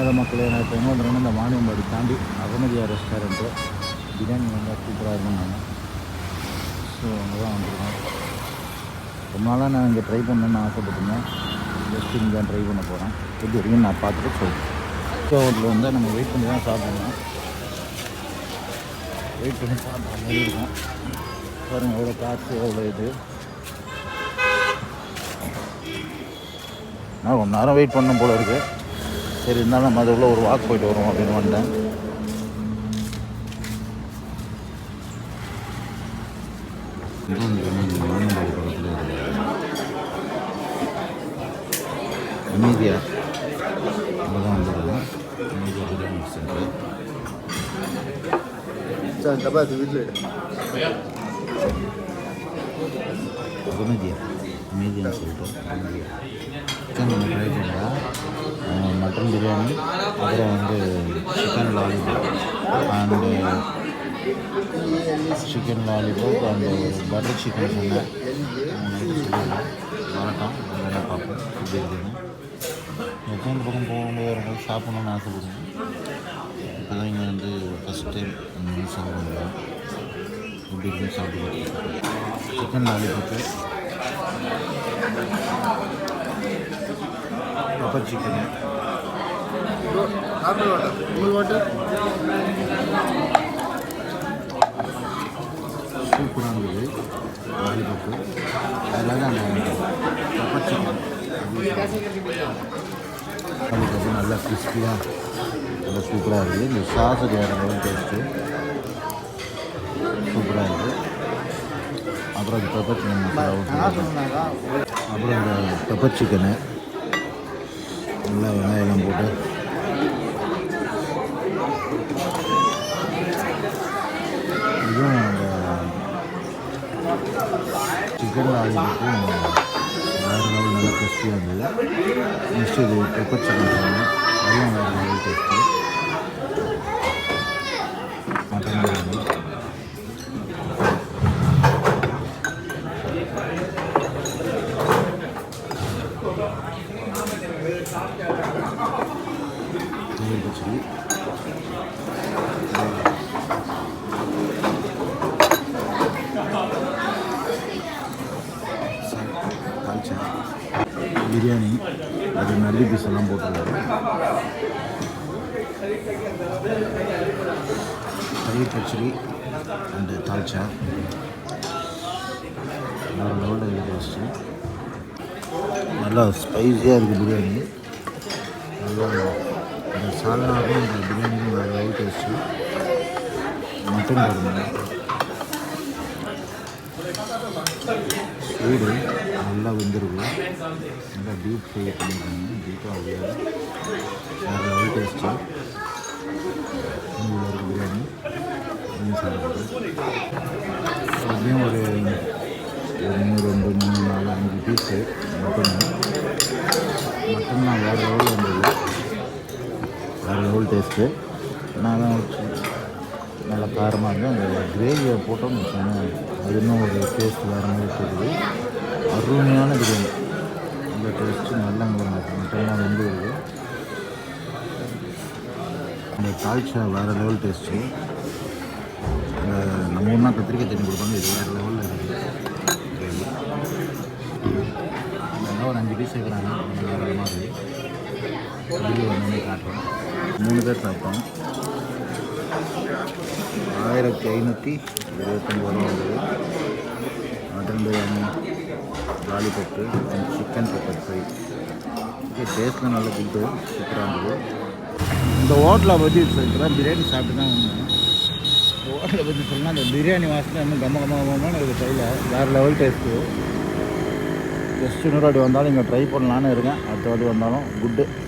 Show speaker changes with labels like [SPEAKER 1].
[SPEAKER 1] ஏதோ மக்களே நான் இப்போ எங்கே வந்துடுறேன்னா இந்த வாணியம்பாடி தாண்டி அகமதியா ரெஸ்டாரண்ட்டு பிரியாணி வந்து சூப்பராக இருந்தாங்க. ஸோ அங்கே தான் வந்துருக்கோம். ரொம்ப நாளாக நான் இங்கே ட்ரை பண்ணணுன்னு ஆசைப்பட்டிருந்தேன். ஜஸ்ட்டு இங்கே தான் ட்ரை பண்ண போகிறேன். எப்படி வரைக்கும் நான் பார்த்துட்டு சொல்கிறேன். ஹோட்டலில் வந்து நம்ம வெயிட் பண்ணி தான் சாப்பிடணும். வெயிட் பண்ணி சாப்பிட்ற மாதிரி இருக்கும். பாருங்கள் எவ்வளோ காற்று எவ்வளோ இது. நான் ரொம்ப நேரம் வெயிட் பண்ண போல இருக்குது. சரி இருந்தாலும் நம்ம அதுக்குள்ளே ஒரு வாக் போயிட்டு வருவோம் அப்படின்னு வந்தேன். வாணியம்பாடி பக்கத்தில் அமைதியா அங்கே தான் வந்துடுவோம். அமைதியா பிரியாணி சென்டர் அமைதியா அமைதியான்னு சொல்லிட்டு சிக்கன் நம்ம ட்ரை பண்ணலாம். மட்டன் பிரியாணி, அப்புறம் வந்து chicken lollipop and chicken lollipop and butter chicken சொன்னேன். நைட்டு சொல்லிடுறேன் வரட்டும் பார்ப்போம் எப்படி இருக்குன்னு. எத்தனை பக்கம் போகும்போது வரும்போது சாப்பிட்ணுன்னு ஆசைப்படுவேன். இப்போ தான் இங்கே வந்து ஃபஸ்ட் டைம் இந்த சாப்பிடுவேன். எப்படி இருக்குன்னு சாப்பிட்டு சிக்கன் லாலிபாப்பு, பெப்பர் சிக்கனு, சூப்பராக இருந்தது லாலிபாப்பு. அதில் தான் அந்த பெப்பர் சிக்கன் லாலிபாப்பு நல்லா கிறிஸ்பியாக நல்லா சூப்பராக இருக்குது. இந்த சாஸுக்கு வேறு டேஸ்ட்டு சூப்பராக இருக்குது. அப்புறம் அந்த பெப்பர் சிக்கன் மசாலா, அப்புறம் இந்த பெப்பர் சிக்கனு நல்லா வெங்காயம்லாம் போட்டு இதுவும் அந்த சிக்கன் லாலிபாப்பும் வேறு லெவல் நல்லா கிறிஸ்பியாக இருந்தது. நெக்ஸ்ட் இது பெப்பர் சிக்கன் சொன்னேன், அதுவும் வேறு லெவல் டேஸ்ட்டு. மட்டன் பிரியாணி பச்சடி, தால்ச்சா பிரியாணி, அது நல்லி பீஸ் எல்லாம் போட்டுருக்காரு. தயிர் பச்சடி அண்டு தால்ச்சா வேறு லெவலில் டேஸ்ட்டு. நல்லா ஸ்பைஸியாக இருக்குது பிரியாணி. நல்லா இந்த சால்னாவும் இந்த பிரியாணிக்கும் வேறு லெவல் டேஸ்ட்டு. மட்டன் பாருங்கள் சூடு நல்லா வெந்திருக்கு. நல்லா டீப் ஃப்ரை பண்ணியிருக்காங்க. டீப்பாக வேறு லெவல் டேஸ்ட்டு. இதில் இருக்குது பிரியாணி சாப்பிட்றது. அப்படியும் ஒரு 1 2 3 4 5 பீஸு மட்டன் வேறு லெவலில் இருந்தது. வேறு லெவல் டேஸ்ட்டு. நான் தான் நல்லா காரமாக இருந்தேன். அந்த கிரேவியை போட்டோம்னு வச்சோன்னே அது இன்னும் ஒரு டேஸ்ட் வேறு மாதிரி இருக்குது. அருமையான பிரியாணி. அந்த டேஸ்ட்டு நல்லா மட்டன்லாம் வந்து இருக்குது. அந்த தால்ச்சா வேறு லெவல் டேஸ்ட்டு. அந்த நம்ம ஒன்றா கத்திரிக்காய் தண்ணி கொடுப்பாங்க, இது வேறு லெவலில் இருக்குது. நல்லா ஒரு 5 பீஸ் வைக்கிறாங்க. வேறு மாதிரி வெளியே வந்து காட்டுறோம். 3 பேர் சாப்பிட்டோம். 1529 வந்தது. Mutton biryani, lollipop and chicken pepper fry. Okay, டேஸ்ட்லாம் நல்லா குட்டு சூப்பராக இருந்தது. இந்த ஹோட்டலை பற்றி சொல்லிட்டு பிரியாணி சாப்பிட்டு தான் வந்தேன். ஹோட்டலை பற்றி சொன்னால் அந்த பிரியாணி வாசனை இன்னும் கம்ம இருக்குது கையில். வேறு லெவல் டேஸ்ட்டு. ஜஸ்ட் இன்னொரு வாட்டி வந்தாலும் இங்கே ட்ரை பண்ணலான்னு இருக்கேன். அடுத்த வாட்டி வந்தாலும் குட்டு.